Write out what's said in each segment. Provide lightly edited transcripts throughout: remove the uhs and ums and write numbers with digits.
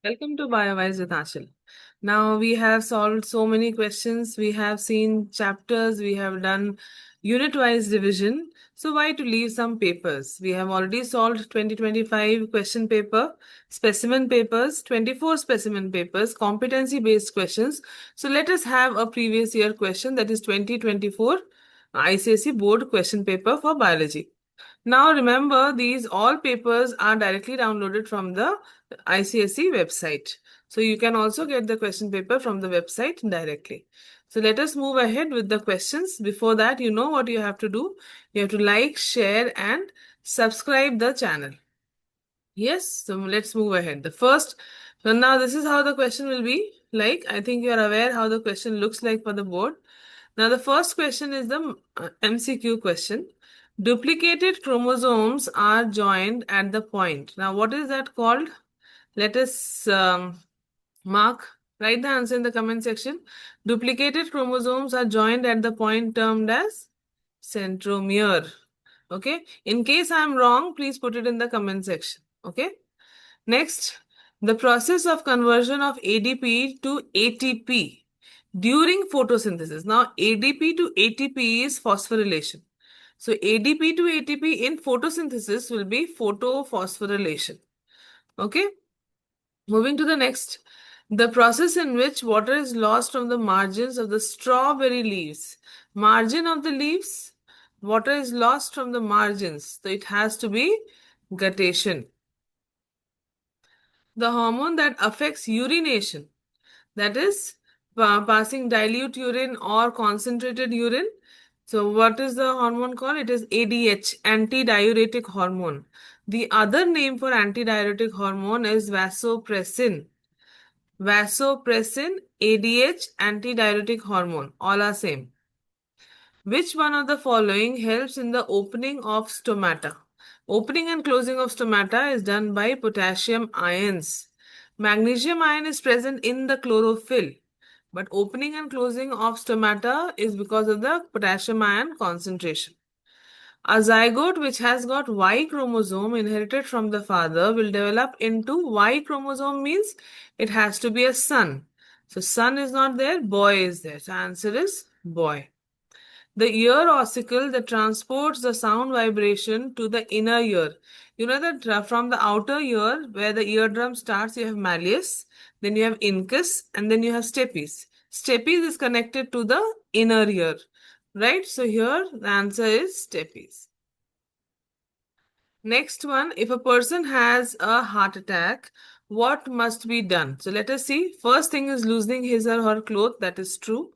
Welcome to BioWise with Achal. Now we have solved so many questions. We have seen chapters. We have done unit-wise division. So why to leave some papers? We have already solved 2025 question paper, specimen papers, 24 specimen papers, competency-based questions. So let us have a previous year question, that is 2024 ICSE board question paper for biology. Now remember, these all papers are directly downloaded from the ICSE website. So you can also get the question paper from the website directly. So let us move ahead with the questions. Before that, you know what you have to do. You have to like, share and subscribe the channel. Yes, so let's move ahead. So now this is how the question will be like. I think you are aware how the question looks like for the board. Now the first question is the MCQ question. Duplicated chromosomes are joined at the point. Now what is that called? Let us write the answer in the comment section. Duplicated chromosomes are joined at the point termed as centromere. Okay. In case I am wrong, please put it in the comment section. Okay. Next, the process of conversion of ADP to ATP during photosynthesis. Now, ADP to ATP is phosphorylation. So, ADP to ATP in photosynthesis will be photophosphorylation. Okay. Moving to the next. The process in which water is lost from the margins of the strawberry leaves. Margin of the leaves, water is lost from the margins. So, it has to be guttation. The hormone that affects urination, that is passing dilute urine or concentrated urine. So what is the hormone called? It is ADH, antidiuretic hormone. The other name for antidiuretic hormone is vasopressin. Vasopressin, ADH, antidiuretic hormone, all are same. Which one of the following helps in the opening of stomata? Opening and closing of stomata is done by potassium ions. Magnesium ion is present in the chlorophyll, but opening and closing of stomata is because of the potassium ion concentration. A zygote which has got Y chromosome inherited from the father will develop into Y chromosome, means it has to be a son. So son is not there, boy is there. So answer is boy. The ear ossicle that transports the sound vibration to the inner ear. You know that from the outer ear, where the eardrum starts, you have malleus, then you have incus, and then you have stapes. Stapes is connected to the inner ear, right? So here the answer is stapes. Next one, if a person has a heart attack, what must be done? So let us see. First thing is loosening his or her clothes. That is true.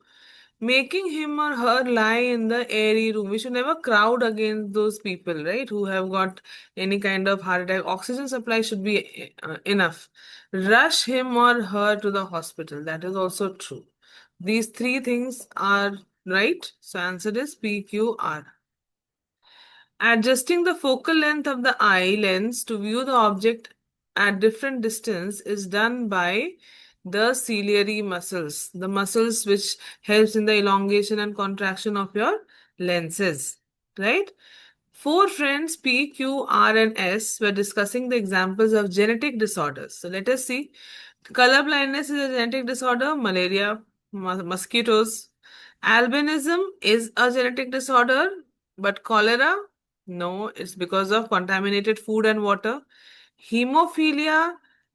Making him or her lie in the airy room. We should never crowd against those people, right, who have got any kind of heart attack. Oxygen supply should be enough. Rush him or her to the hospital. That is also true. These three things are right. So answer is PQR. Adjusting the focal length of the eye lens to view the object at different distance is done by the ciliary muscles, the muscles which helps in the elongation and contraction of your lenses, right? Four friends P, Q, R and S were discussing the examples of genetic disorders. So let us see. Color blindness is a genetic disorder, malaria, mosquitoes. Albinism is a genetic disorder, but cholera, no, it's because of contaminated food and water. Hemophilia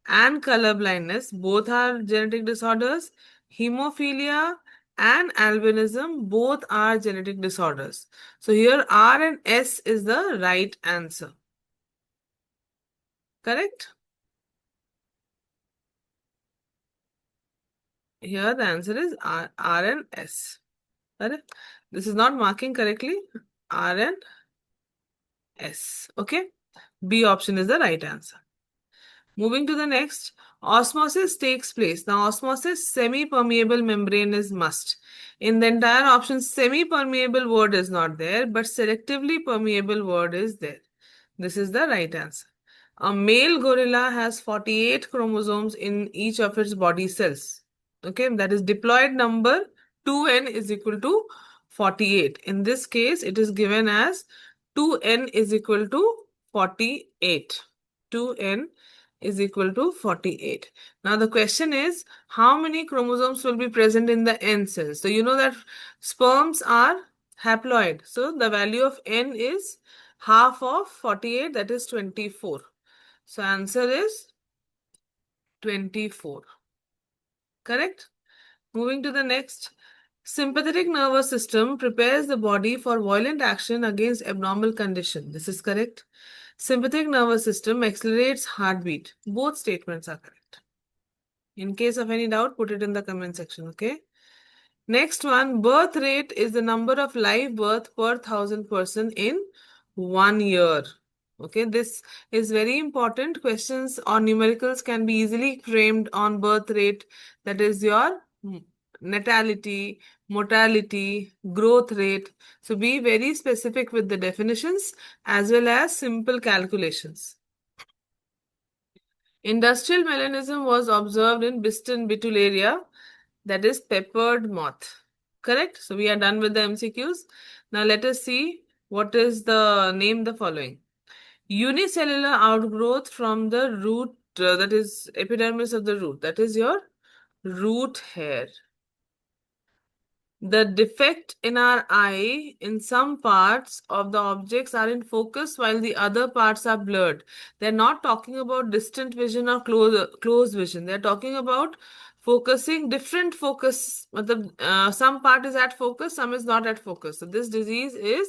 and color blindness, both are genetic disorders. Hemophilia and albinism, both are genetic disorders. So here R and S is the right answer. Correct? Here the answer is R and S. Correct? This is not marking correctly. R and S. Okay? B option is the right answer. Moving to the next, osmosis takes place. Now, osmosis, semi-permeable membrane is must. In the entire option, semi-permeable word is not there, but selectively permeable word is there. This is the right answer. A male gorilla has 48 chromosomes in each of its body cells. Okay, that is diploid number 2n is equal to 48. In this case, it is given as 2n is equal to 48. 2n is equal to 48. Now the question is, how many chromosomes will be present in the N cells? So you know that sperms are haploid. So the value of N is half of 48, that is 24. So answer is 24. Correct? Moving to the next. Sympathetic nervous system prepares the body for violent action against abnormal condition. This is correct. Sympathetic nervous system accelerates heartbeat. Both statements are correct. In case of any doubt, put it in the comment section, okay? Next one, birth rate is the number of live birth per 1,000 person in 1 year. Okay, this is very important. Questions or numericals can be easily framed on birth rate. That is your natality, mortality, growth rate. So be very specific with the definitions as well as simple calculations. Industrial melanism was observed in Biston Bitularia, that is peppered moth. Correct? So we are done with the MCQs. Now let us see what is the name the following. Unicellular outgrowth from the root, that is epidermis of the root, that is your root hair. The defect in our eye, in some parts of the objects are in focus while the other parts are blurred. They're not talking about distant vision or close vision. They're talking about focusing, different focus. Some part is at focus, some is not at focus. So this disease is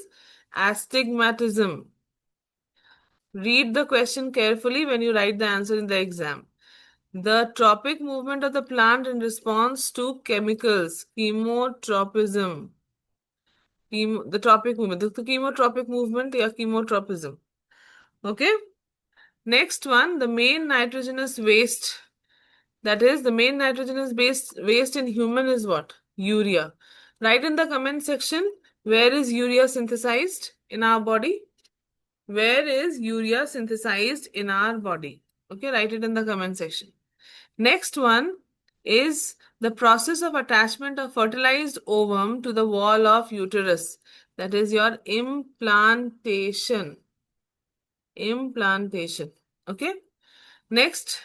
astigmatism. Read the question carefully when you write the answer in the exam. The tropic movement of the plant in response to chemicals, chemotropism. The tropic movement, the chemotropic movement, or chemotropism. Okay. Next one, the main nitrogenous waste. That is, the main nitrogenous waste in human is what? Urea. Write in the comment section, where is urea synthesized in our body? Where is urea synthesized in our body? Okay, write it in the comment section. Next one is the process of attachment of fertilized ovum to the wall of uterus. That is your implantation. Implantation. Okay. Next,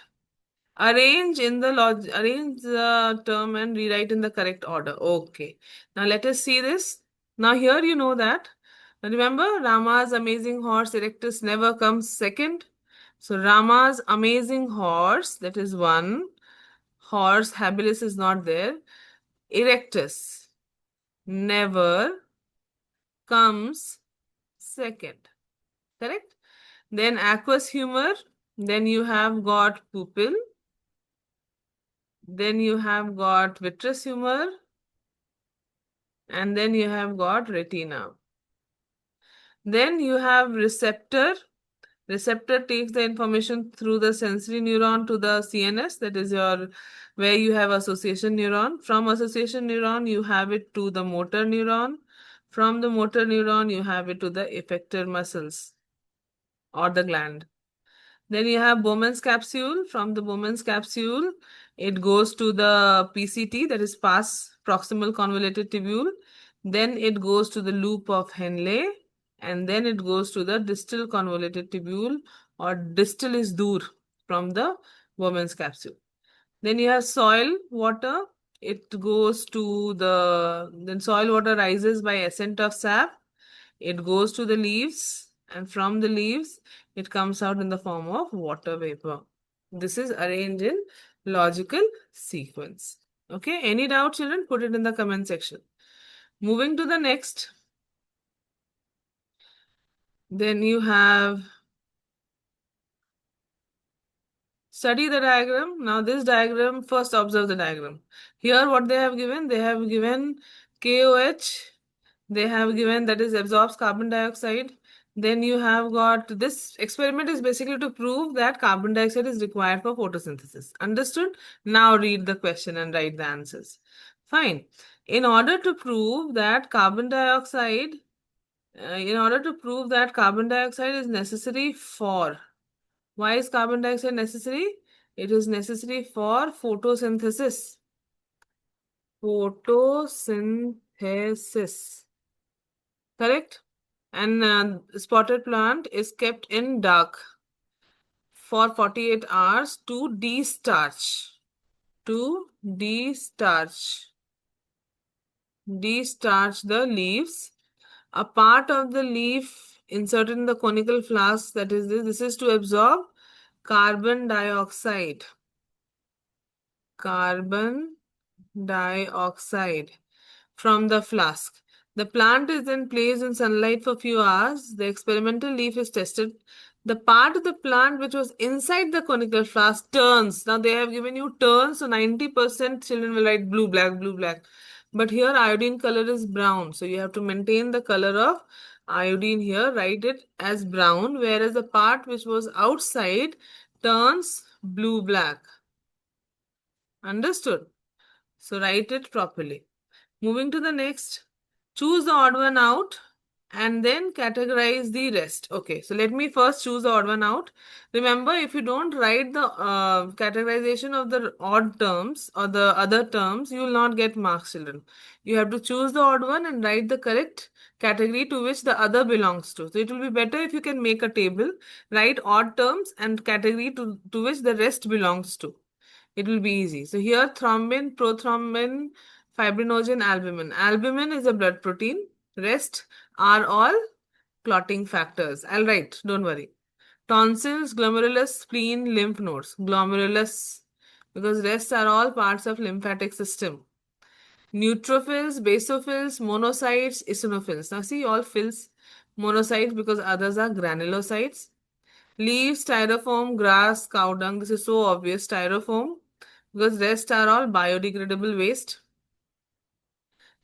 arrange the term and rewrite in the correct order. Okay. Now let us see this. Now here you know that. Remember, Rama's amazing horse Erectus never comes second. So Rama's amazing horse, that is one. Horse habilis is not there. Erectus never comes second. Correct? Then aqueous humor. Then you have got pupil. Then you have got vitreous humor. And then you have got retina. Then you have receptor. Receptor takes the information through the sensory neuron to the CNS, that is your where you have association neuron. From association neuron, you have it to the motor neuron. From the motor neuron, you have it to the effector muscles or the gland. Then you have Bowman's capsule. From the Bowman's capsule, it goes to the PCT, that is pars proximal convoluted tubule. Then it goes to the loop of Henle, and then it goes to the distal convoluted tubule, or distal is dur from the Bowman's capsule. Then you have soil water. It goes to then soil water rises by ascent of sap. It goes to the leaves, and from the leaves, it comes out in the form of water vapor. This is arranged in logical sequence. Okay, any doubt, children? Put it in the comment section. Moving to the next. Then you have study the diagram. Now this diagram, first observe the diagram. Here what they have given KOH. They have given that is absorbs carbon dioxide. Then you have got this experiment is basically to prove that carbon dioxide is required for photosynthesis. Understood? Now read the question and write the answers. Fine. In order to prove that carbon dioxide is necessary for, why is carbon dioxide necessary? It is necessary for photosynthesis. Photosynthesis. Correct? And spotted plant is kept in dark for 48 hours to de-starch. To de-starch. De-starch the leaves. A part of the leaf inserted in the conical flask, that is this is to absorb carbon dioxide. Carbon dioxide from the flask. The plant is then placed in sunlight for a few hours. The experimental leaf is tested. The part of the plant which was inside the conical flask turns. Now they have given you turns, so 90% children will write blue, black, blue, black. But here iodine color is brown. So you have to maintain the color of iodine here, write it as brown, whereas the part which was outside turns blue, black. Understood? So write it properly. Moving to the next, choose the odd one out and then categorize the rest. Okay, so let me first choose the odd one out. Remember, if you don't write the categorization of the odd terms or the other terms, you will not get marks, children. You have to choose the odd one and write the correct category to which the other belongs to. So it will be better if you can make a table, write odd terms and category to which the rest belongs to. It will be easy. So here thrombin, prothrombin, fibrinogen, albumin. Albumin is a blood protein. Rest are all clotting factors. I'll write, don't worry. Tonsils, glomerulus, spleen, lymph nodes. Glomerulus, because rest are all parts of lymphatic system. Neutrophils, basophils, monocytes, eosinophils. Now see all phils, monocytes because others are granulocytes. Leaves, styrofoam, grass, cow dung. This is so obvious. Styrofoam because rest are all biodegradable waste.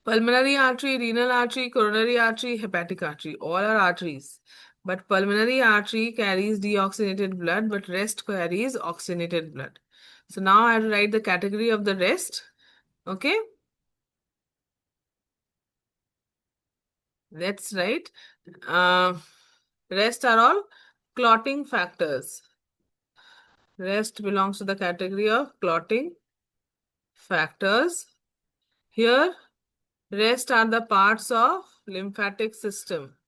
Pulmonary artery, renal artery, coronary artery, hepatic artery. All are arteries. But pulmonary artery carries deoxygenated blood, but rest carries oxygenated blood. So now I have to write the category of the rest. Okay. Let's write. Rest are all clotting factors. Rest belongs to the category of clotting factors. Here, rest are the parts of lymphatic system.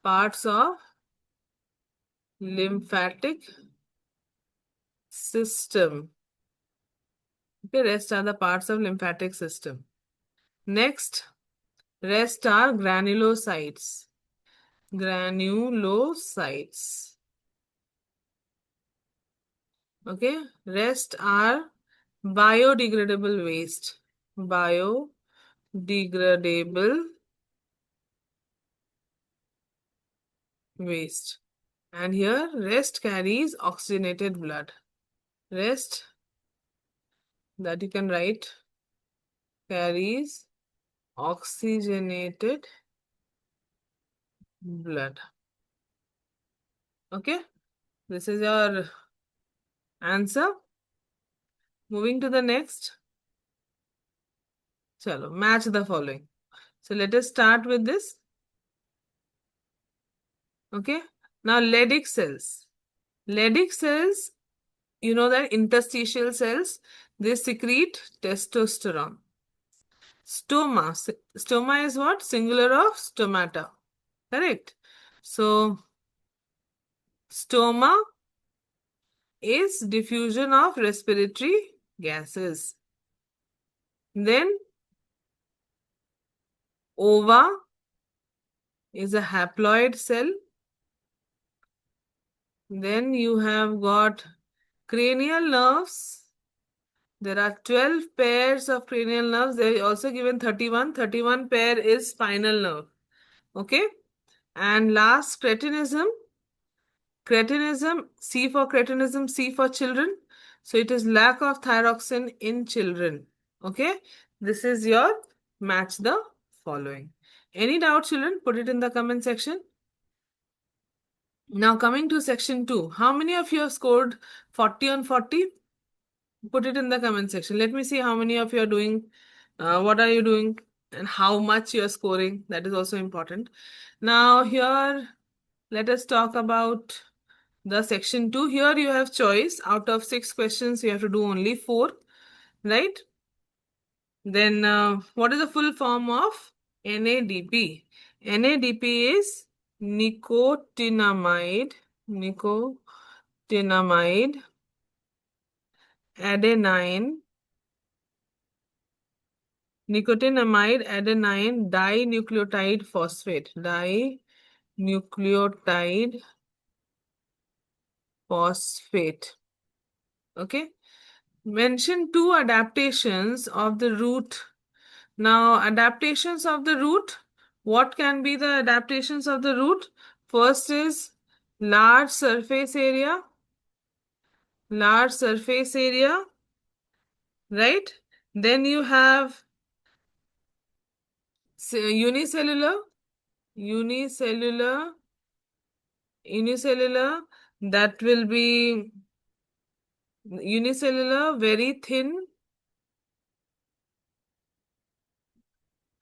Parts of lymphatic system. Okay, rest are the parts of lymphatic system. Next, rest are granulocytes. Granulocytes. Okay, rest are biodegradable waste. Biodegradable waste. And here, rest carries oxygenated blood. Rest that you can write carries oxygenated blood. Okay, this is your answer. Moving to the next. Chalo, match the following. So let us start with this. Okay, now Leydig cells. Leydig cells, you know that interstitial cells, they secrete testosterone. Stoma. Stoma is what? Singular of stomata. Correct. So, stoma is diffusion of respiratory gases. Then, ova is a haploid cell. Then you have got cranial nerves. There are 12 pairs of cranial nerves. They are also given 31. 31 pair is spinal nerve. Okay. And last, cretinism. Cretinism, C for cretinism, C for children. So it is lack of thyroxine in children. Okay. This is your match the following. Any doubt, children? Put it in the comment section. Now coming to section 2. How many of you have scored 40 on 40? Put it in the comment section. Let me see how many of you are doing, what are you doing and how much you are scoring. That is also important. Now here, let us talk about the section 2. Here you have choice. Out of 6 questions, you have to do only 4, right? Then what is the full form of NADP? NADP is nicotinamide, nicotinamide nicotinamide adenine dinucleotide phosphate. Dinucleotide phosphate. Okay. Mention two adaptations of the root. Now, adaptations of the root. What can be the adaptations of the root? First is large surface area. Large surface area. Right? Then you have unicellular. Unicellular. Unicellular. That will be unicellular, very thin.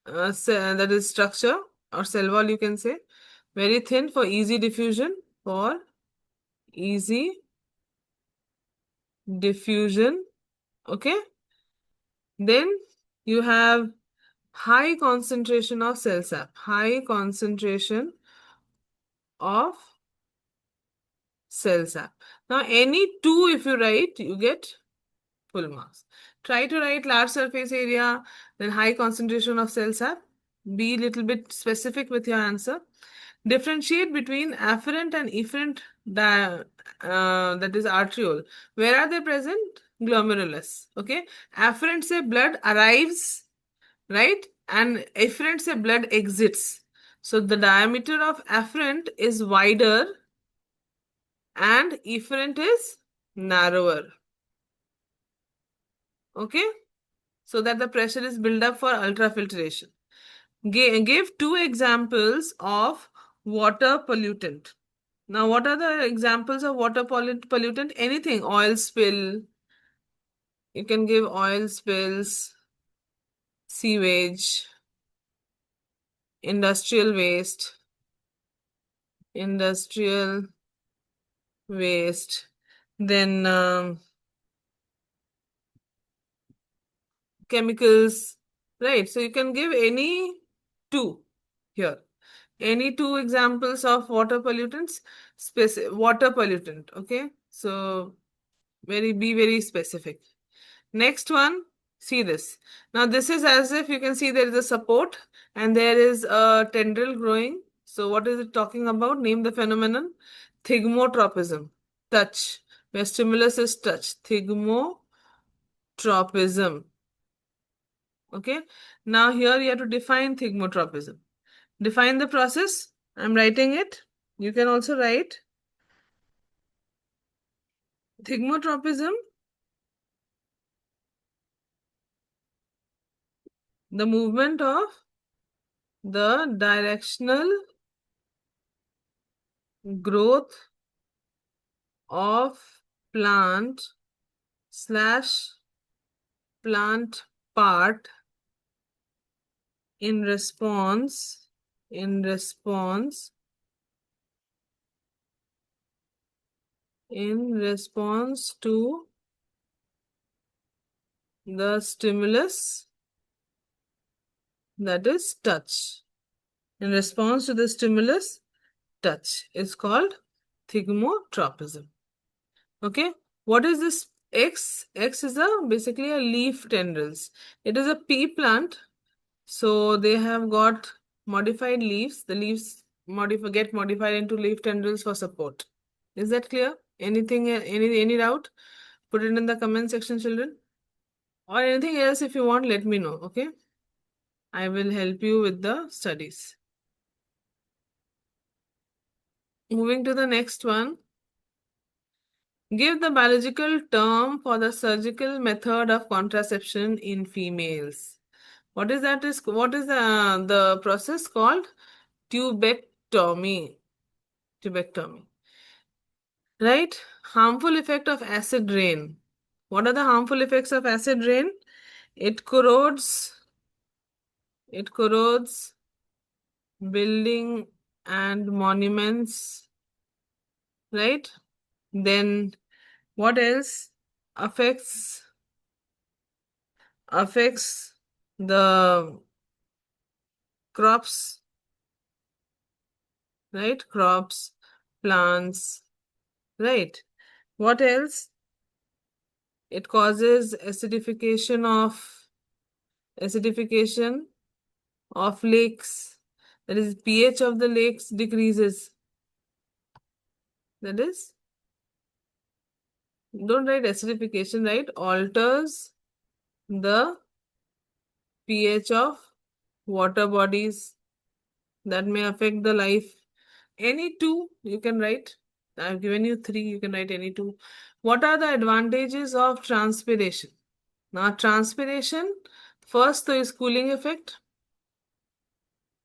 That is structure or cell wall, you can say. Very thin for easy diffusion. For easy diffusion. Okay. Then you have high concentration of cell sap. High concentration of cell sap. Now, any two, if you write, you get full marks. Try to write large surface area, then high concentration of cell sap. Be a little bit specific with your answer. Differentiate between afferent and efferent, that is arteriole. Where are they present? Glomerulus. Okay. Afferent say blood arrives, right? And efferent say blood exits. So the diameter of afferent is wider and efferent is narrower. Okay. So that the pressure is built up for ultrafiltration. Give two examples of water pollutant. Now, what are the examples of water pollutant? Anything, oil spill. You can give oil spills, sewage, industrial waste, industrial waste. Then chemicals, right? So you can give any two here. Any two examples of water pollutants, water pollutant. Okay, so be very specific. Next one, see this. Now this is as if you can see there is a support and there is a tendril growing. So what is it talking about? Name the phenomenon. Thigmotropism. Touch. Where stimulus is touch. Thigmotropism. Okay. Now here you have to define thigmotropism. Define the process. I'm writing it. You can also write. Thigmotropism, the movement of the directional growth of plant part in response to the stimulus, that is touch. In response to the stimulus, touch is called thigmotropism. Okay, what is this X? X is basically a leaf tendrils. It is a pea plant, so they have got modified leaves. The leaves get modified into leaf tendrils for support. Is that clear? Anything, any doubt? Put it in the comment section, children. Or anything else if you want, let me know. Okay, I will help you with the studies. Moving to the next one. Give the biological term for the surgical method of contraception in females. What is that? What is the process called? Tubectomy. Tubectomy. Right? Harmful effect of acid rain. What are the harmful effects of acid rain? It corrodes. It corrodes building and monuments. Right? Then what else affects the crops, right? Crops, plants, right? What else? It causes acidification of lakes. That is, pH of the lakes decreases. That is, don't write acidification, right? Alters the pH of water bodies that may affect the life. Any two you can write. I've given you three, you can write any two. What are the advantages of transpiration? Now, transpiration, first there is cooling effect.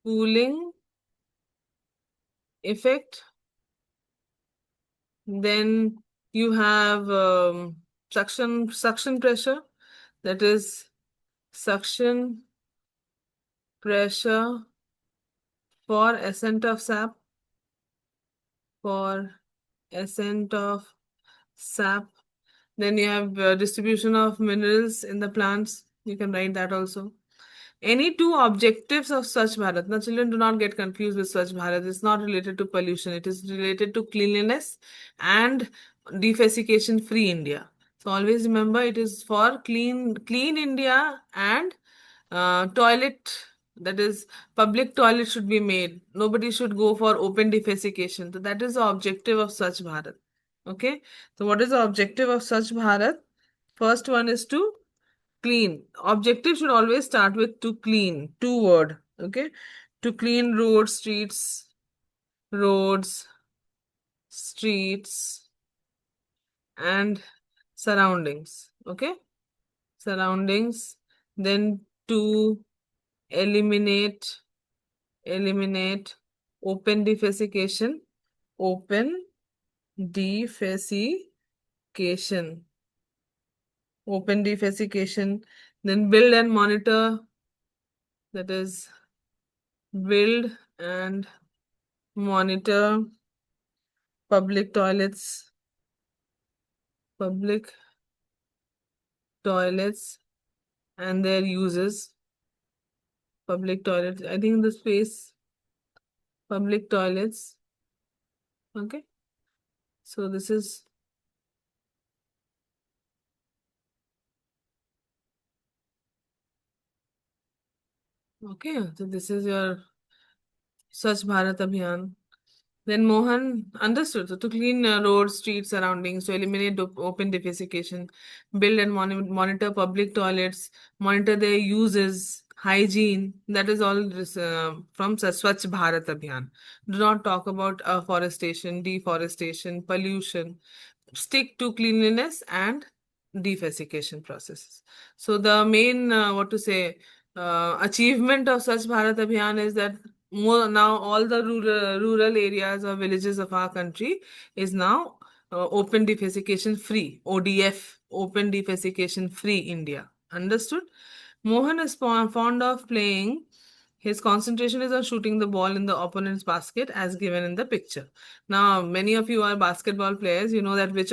Cooling effect. Then you have suction pressure. That is suction pressure for ascent of sap. For ascent of sap. Then you have distribution of minerals in the plants. You can write that also. Any two objectives of Swachh Bharat. Now, children, do not get confused with Swachh Bharat. It's not related to pollution. It is related to cleanliness and defecation-free India. So always remember, it is for clean India and toilet. That is, public toilet should be made. Nobody should go for open defecation. So that is the objective of Swachh Bharat. Okay. So what is the objective of Swachh Bharat? First one is to clean. Objective should always start with to clean. Two word. Okay. To clean roads, streets, and surroundings. Okay. Surroundings. Then to eliminate open defecation. Open defecation. Open defecation. Then build and monitor. That is, build and monitor public toilets and their uses. Public toilets, I think the space, public toilets. Okay, so this is okay. So this is your Swachh Bharat Abhiyan. Then Mohan understood. So to clean roads, streets, surroundings, to eliminate open defecation, build and monitor public toilets, monitor their uses, hygiene. That is all from Swachh Bharat Abhiyan. Do not talk about afforestation, deforestation, pollution. Stick to cleanliness and defecation processes. So the main, what to say, achievement of Swachh Bharat Abhiyan is that more now all the rural areas or villages of our country is now open defecation free, ODF, open defecation free India. Understood? Mohan is fond of playing. His concentration is on shooting the ball in the opponent's basket as given in the picture. Now, many of you are basketball players. You know that which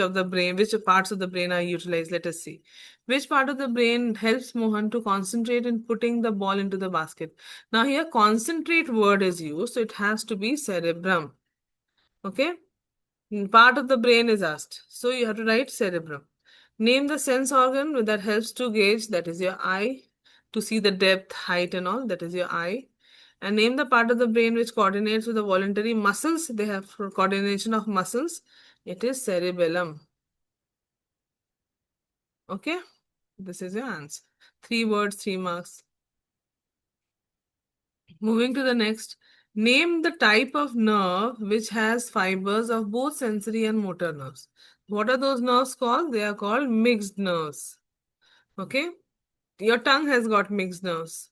parts of the brain are utilized. Let us see. Which part of the brain helps Mohan to concentrate in putting the ball into the basket? Now, here concentrate word is used, so it has to be cerebrum. Okay? Part of the brain is asked. So you have to write cerebrum. Name the sense organ that helps to gauge, that is your eye, to see the depth, height, and all, that is your eye. And name the part of the brain which coordinates with the voluntary muscles. They have coordination of muscles. It is cerebellum. Okay? This is your answer. 3 words, 3 marks. Moving to the next. Name the type of nerve which has fibers of both sensory and motor nerves. What are those nerves called? They are called mixed nerves. Okay? Your tongue has got mixed nerves.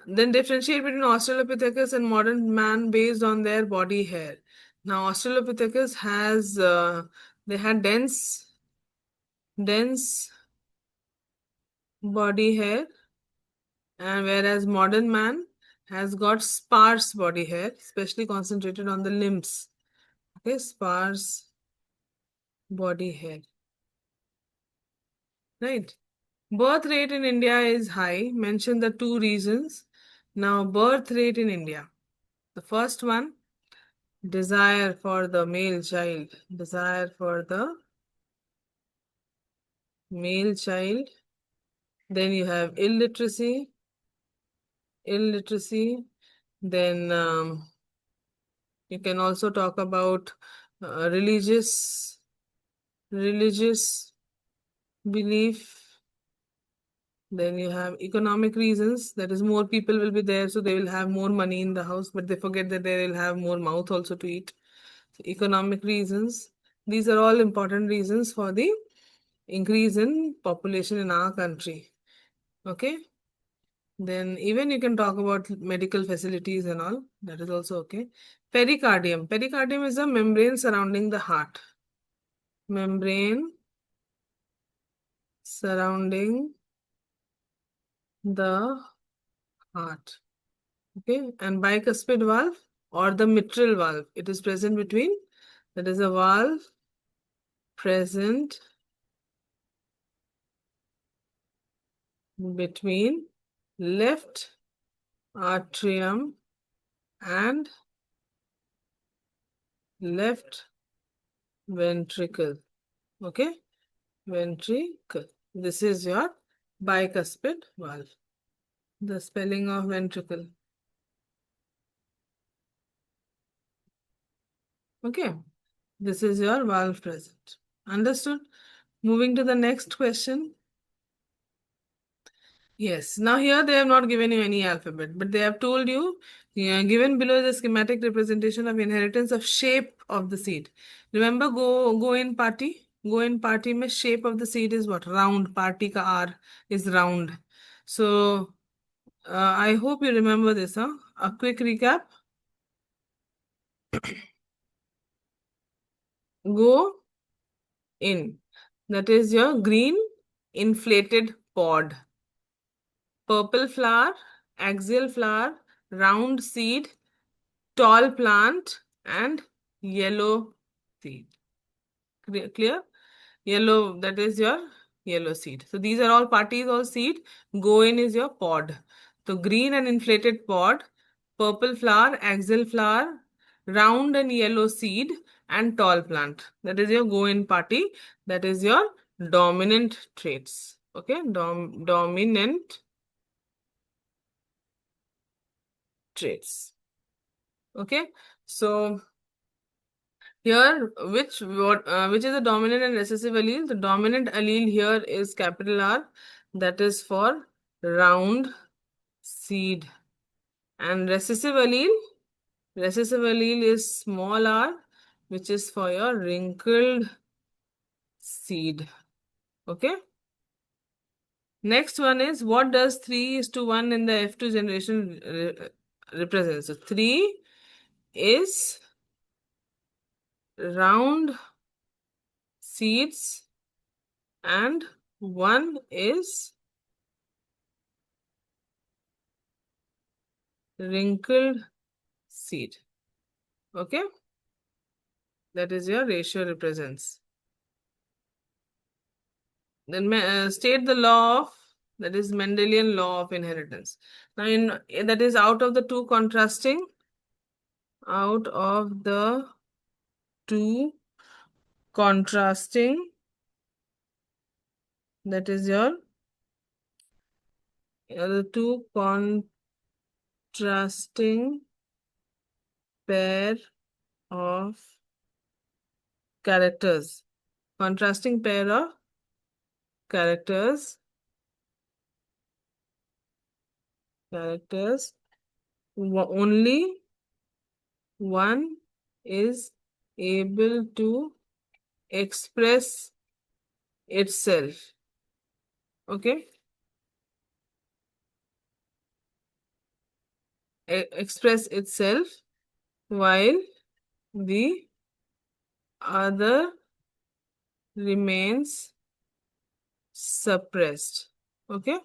Then differentiate between Australopithecus and modern man based on their body hair. Now, Australopithecus has, they had dense body hair, and whereas modern man has got sparse body hair, especially concentrated on the limbs. Okay, sparse body hair. Right. Birth rate in India is high. Mention the 2 reasons. Now, birth rate in India. The first one, desire for the male child. Desire for the male child. Then you have illiteracy. Then you can also talk about religious belief. Then you have economic reasons, that is, more people will be there, so they will have more money in the house, but they forget that they will have more mouth also to eat. So economic reasons, these are all important reasons for the increase in population in our country. Okay. Then even you can talk about medical facilities and all, that is also okay. Pericardium. Pericardium is a membrane surrounding the heart. Membrane surrounding the heart. Okay, and bicuspid valve or the mitral valve. It is present between, that is a valve present between left atrium and left ventricle. Okay, ventricle. This is your bicuspid valve. The spelling of ventricle. Okay, this is your valve present. Understood? Moving to the next question. Yes, now here they have not given you any alphabet, but they have told you, yeah, given below the schematic representation of inheritance of shape of the seed. Remember, go in party. Go in party mein shape of the seed is what? Round. Party ka R is round. So I hope you remember this, huh? A quick recap. Go in. That is your green inflated pod. Purple flower, axial flower, round seed, tall plant, and yellow seed. Clear? Yellow, that is your yellow seed. So these are all parties or seed. Go in is your pod. So green and inflated pod, purple flower, axial flower, round and yellow seed, and tall plant. That is your go in party. That is your dominant traits. Okay, dominant traits. Okay, so here which is the dominant and recessive allele? The dominant allele here is capital R, that is for round seed, and recessive allele is small r, which is for your wrinkled seed. Okay. Next one is, what does 3:1 in the F2 generation represent? So 3 is round seeds and 1 is wrinkled seed. Okay, that is your ratio represents. Then state the law of, that is Mendelian law of inheritance. Now that is out of the two contrasting that is your the two contrasting pair of characters. Contrasting pair of characters. Only one is able to express itself. Okay. Express itself, while the other remains suppressed. Okay.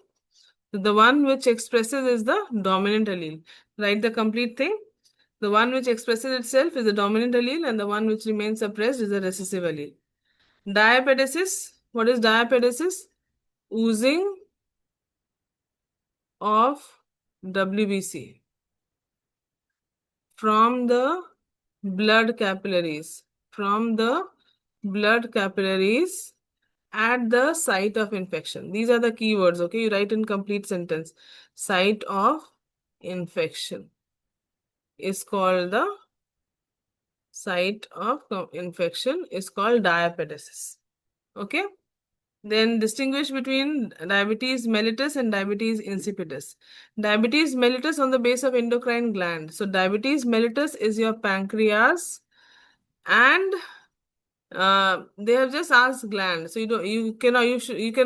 So the one which expresses is the dominant allele. Write the complete thing. The one which expresses itself is the dominant allele, and the one which remains suppressed is the recessive allele. Diapedesis. What is diapedesis? Oozing of WBC from the blood capillaries. at the site of infection. These are the keywords, okay? You write in complete sentence. Site of infection is called the site of infection is called diapedesis. Okay? Then distinguish between diabetes mellitus and diabetes insipidus. Diabetes mellitus on the base of endocrine gland. So diabetes mellitus is your pancreas, and they have just asked gland. So you can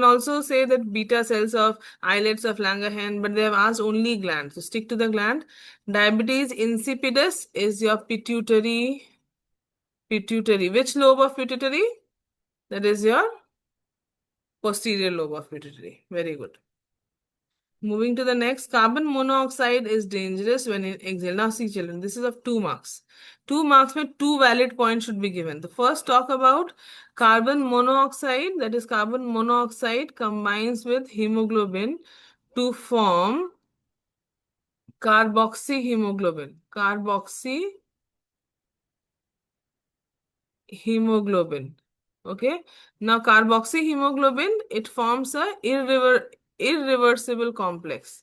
also say that beta cells of islets of Langerhans, but they have asked only gland. So stick to the gland. Diabetes insipidus is your pituitary. Which lobe of pituitary? That is your posterior lobe of pituitary. Very good. Moving to the next, carbon monoxide is dangerous when it exhaled. Now see children, this is of 2 marks. 2 marks with 2 valid points should be given. The first talk about carbon monoxide, that is carbon monoxide combines with hemoglobin to form carboxyhemoglobin. Carboxyhemoglobin. Okay. Now carboxyhemoglobin, it forms a irreversible complex.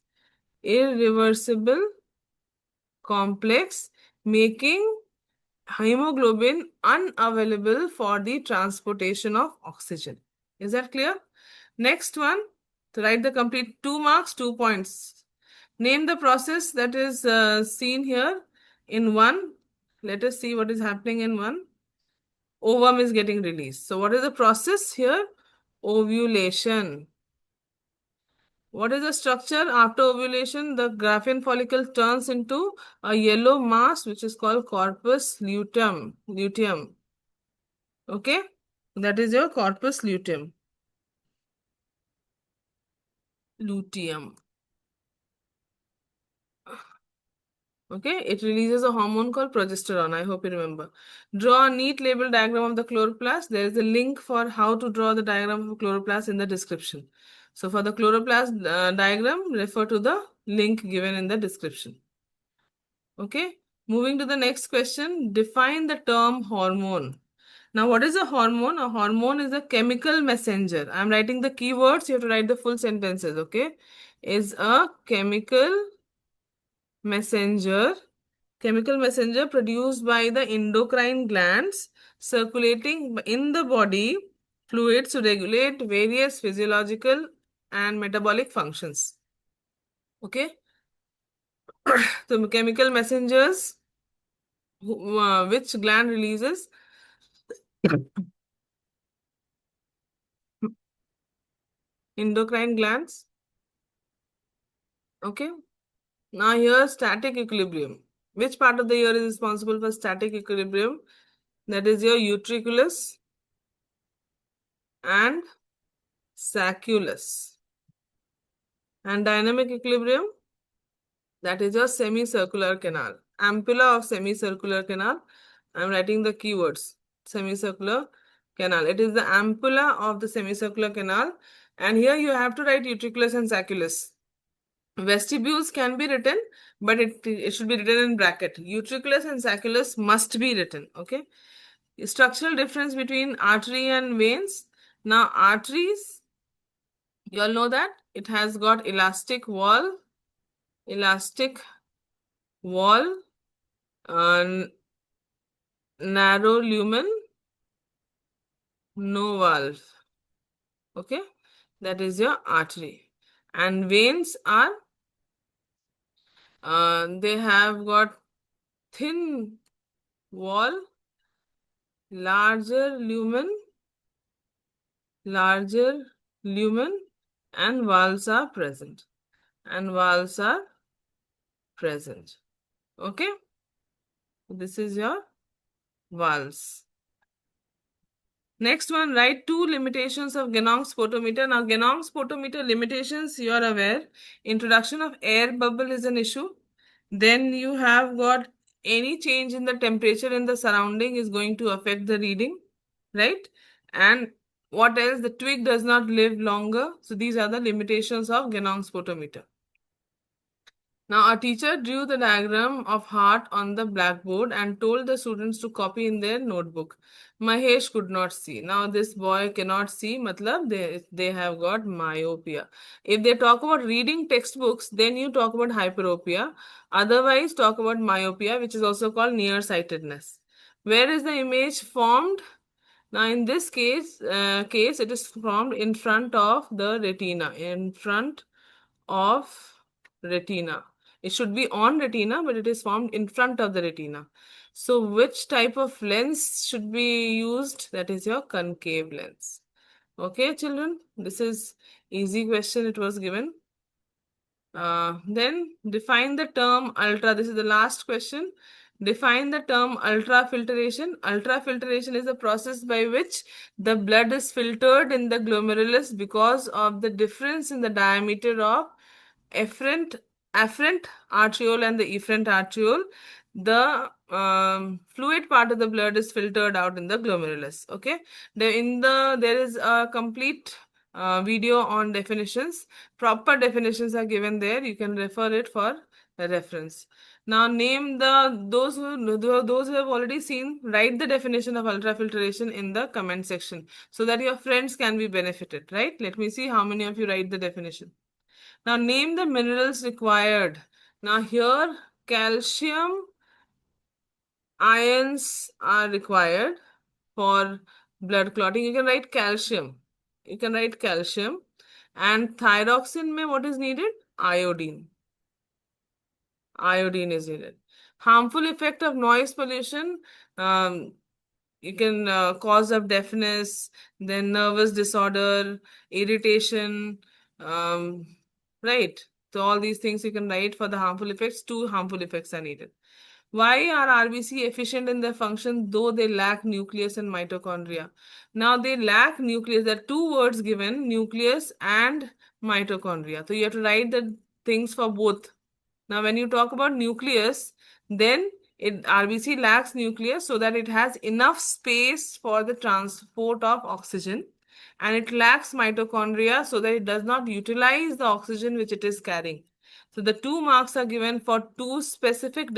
Irreversible complex, making hemoglobin unavailable for the transportation of oxygen. Is that clear? Next one, to write the complete 2 marks, 2 points. Name the process that is seen here in 1. Let us see what is happening in 1. Ovum is getting released. So what is the process here? Ovulation. What is the structure? After ovulation, the graphene follicle turns into a yellow mass, which is called corpus luteum. Okay? That is your corpus luteum. Okay? It releases a hormone called progesterone. I hope you remember. Draw a neat label diagram of the chloroplast. There is a link for how to draw the diagram of chloroplast in the description. So for the chloroplast diagram, refer to the link given in the description. Okay, moving to the next question. Define the term hormone. Now, what is a hormone? A hormone is a chemical messenger. I'm writing the keywords. You have to write the full sentences. Okay, is a messenger, chemical messenger produced by the endocrine glands circulating in the body fluids to regulate various physiological and metabolic functions. Okay, so chemical messengers which gland releases endocrine glands. Okay. Now here static equilibrium. Which part of the ear is responsible for static equilibrium? That is your utriculus and sacculus. And dynamic equilibrium, that is your semicircular canal. Ampulla of semicircular canal. I'm writing the keywords. Semicircular canal. It is the ampulla of the semicircular canal. And here you have to write utriculus and sacculus. Vestibules can be written, but it should be written in bracket. Utriculus and sacculus must be written. Okay. Structural difference between artery and veins. Now, arteries, you all know that it has got elastic wall, narrow lumen, no valve. Okay. That is your artery. And veins are, they have got thin wall, larger lumen, and valves are present. Okay. This is your valves. Next one, write 2 limitations of Genong's photometer. Now, Genong's photometer limitations, you are aware. Introduction of air bubble is an issue. Then you have got any change in the temperature in the surrounding is going to affect the reading, right? And what else? The twig does not live longer. So these are the limitations of Genong's photometer. Now, a teacher drew the diagram of heart on the blackboard and told the students to copy in their notebook. Mahesh could not see. Now, this boy cannot see, matlab they have got myopia. If they talk about reading textbooks, then you talk about hyperopia. Otherwise, talk about myopia, which is also called nearsightedness. Where is the image formed? Now, in this case, it is formed in front of the retina. In front of retina. It should be on retina, but it is formed in front of the retina. So, which type of lens should be used? That is your concave lens. Okay, children, this is easy question. It was given. Then define the term ultra. This is the last question. Define the term ultrafiltration. Ultrafiltration is a process by which the blood is filtered in the glomerulus because of the difference in the diameter of afferent afferent arteriole and the efferent arteriole. The fluid part of the blood is filtered out in the glomerulus. Okay, there is a complete video on definitions. Proper definitions are given there. You can refer it for reference. Now name those who have already seen. Write the definition of ultrafiltration in the comment section so that your friends can be benefited. Right? Let me see how many of you write the definition. Now name the minerals required. Now here calcium ions are required for blood clotting. You can write calcium. You can write calcium. And thyroxine mein what is needed? Iodine. Iodine is needed. Harmful effect of noise pollution. You can cause of deafness, then nervous disorder, irritation, right? So all these things you can write for the harmful effects. Two harmful effects are needed. Why are RBC efficient in their function though they lack nucleus and mitochondria? Now they lack nucleus. There are two words given, nucleus and mitochondria. So you have to write the things for both. Now when you talk about nucleus, then RBC lacks nucleus so that it has enough space for the transport of oxygen, and it lacks mitochondria so that it does not utilize the oxygen which it is carrying. So the 2 marks are given for two specific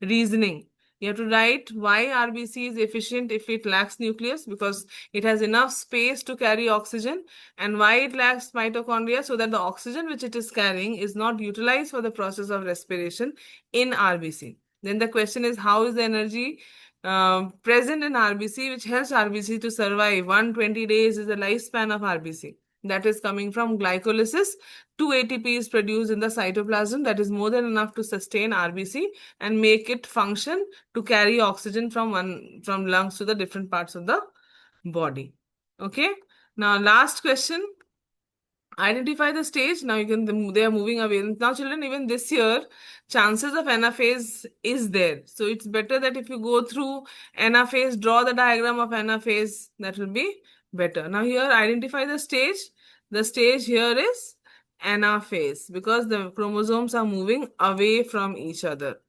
reasoning. You have to write why RBC is efficient if it lacks nucleus, because it has enough space to carry oxygen, and why it lacks mitochondria so that the oxygen which it is carrying is not utilized for the process of respiration in RBC. Then the question is, how is the energy present in RBC which helps RBC to survive? 120 days is the lifespan of RBC. That is coming from glycolysis. 2 ATP is produced in the cytoplasm. That is more than enough to sustain RBC and make it function to carry oxygen from lungs to the different parts of the body. Okay. Now last question. Identify the stage. Now they are moving away. Now children, even this year, chances of anaphase is there. So it's better that if you go through anaphase, draw the diagram of anaphase, that will be better. Now here, identify the stage. The stage here is anaphase because the chromosomes are moving away from each other,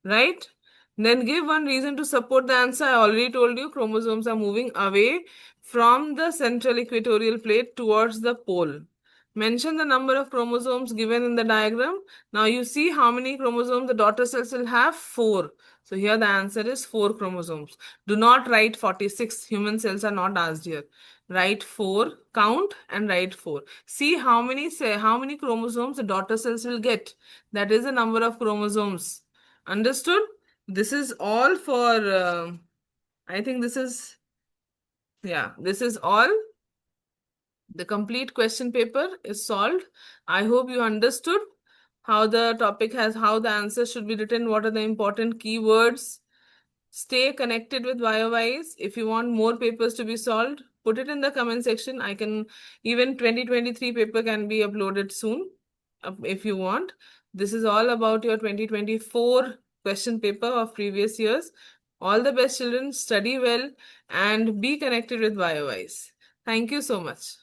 right? Then give one reason to support the answer. I already told you chromosomes are moving away from the central equatorial plate towards the pole. Mention the number of chromosomes given in the diagram. Now you see how many chromosomes the daughter cells will have? 4. So here the answer is 4 chromosomes. Do not write 46. Human cells are not asked here. Write 4, count and write 4. See how many chromosomes the daughter cells will get. That is the number of chromosomes. Understood? This is all for, I think this is all. The complete question paper is solved. I hope you understood how how the answer should be written, what are the important keywords. Stay connected with BioWise. If you want more papers to be solved, put it in the comment section. Even 2023 paper can be uploaded soon if you want. This is all about your 2024 question paper of previous years. All the best, children. Study well and be connected with BioWise. Thank you so much.